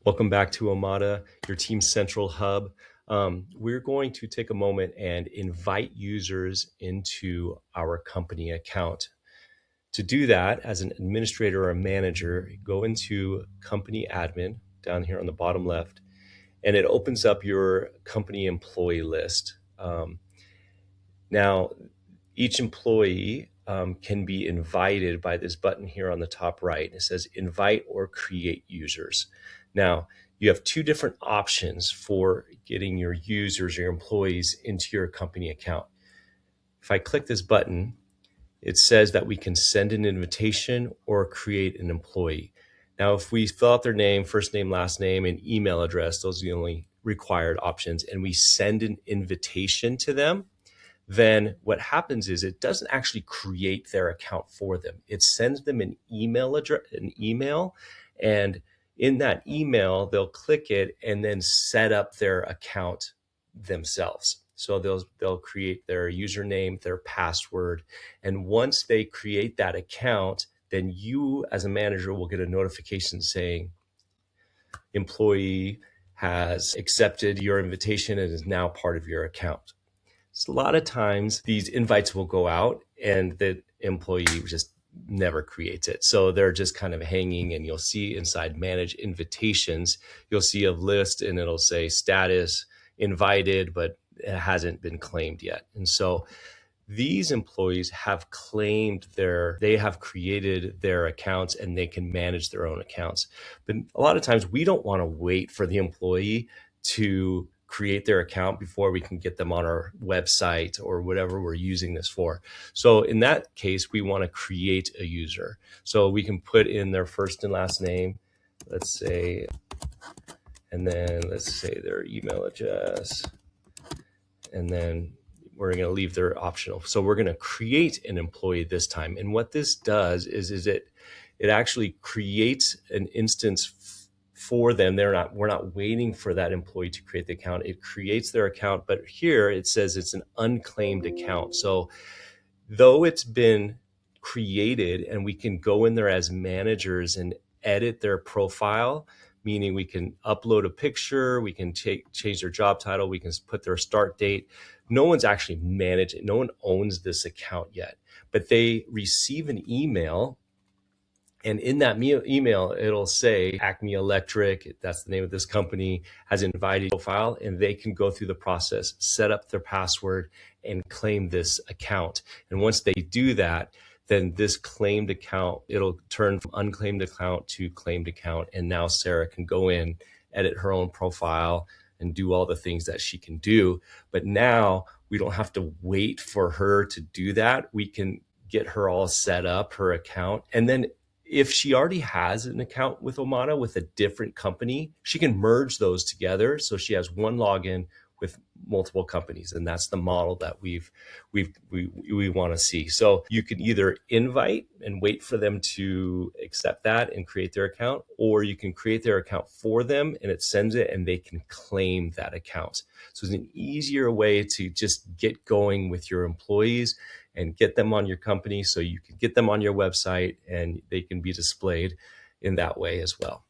Welcome back to Omada, your Team Central hub. We're going to take a moment and invite users into our company account. To do that, as an administrator or a manager, go into Company Admin down here on the bottom left, and it opens up your company employee list. Now, each employee can be invited by this button here on the top right. It says invite or create users. Now, you have two different options for getting your users, your employees into your company account. If I click this button, it says that we can send an invitation or create an employee. Now, if we fill out their name, first name, last name, and email address, those are the only required options, and we send an invitation to them, then what happens is it doesn't actually create their account for them. It sends them an email address, and in that email, they'll click it and then set up their account themselves. So they'll create their username, their password, and once they create that account, then you as a manager will get a notification saying employee has accepted your invitation and is now part of your account. So a lot of times these invites will go out and the employee just never creates it. So they're just kind of hanging, and you'll see inside manage invitations, you'll see a list and it'll say status invited, but it hasn't been claimed yet. And so these employees have they have created their accounts and they can manage their own accounts. But a lot of times we don't want to wait for the employee to create their account before we can get them on our website or whatever we're using this for. So in that case, we want to create a user. So we can put in their first and last name, let's say, and then let's say their email address, and then we're going to leave their optional. So we're going to create an employee this time. And what this does is it actually creates an instance for them. We're not waiting for that employee to create the account. It creates their account, but here it says it's an unclaimed account. So though it's been created and we can go in there as managers and edit their profile, meaning we can upload a picture, we can change their job title, we can put their start date. No one's actually managed it. No one owns this account yet, but they receive an email. And in that email, it'll say Acme Electric, that's the name of this company, has invited profile, and they can go through the process, set up their password, and claim this account. And once they do that, then this claimed account, it'll turn from unclaimed account to claimed account. And now Sarah can go in, edit her own profile, and do all the things that she can do. But now we don't have to wait for her to do that. We can get her all set up, her account. And then if she already has an account with Omada with a different company, she can merge those together. So she has one login with multiple companies. And that's the model that we want to see. So you can either invite and wait for them to accept that and create their account, or you can create their account for them and it sends it and they can claim that account. So it's an easier way to just get going with your employees and get them on your company so you can get them on your website and they can be displayed in that way as well.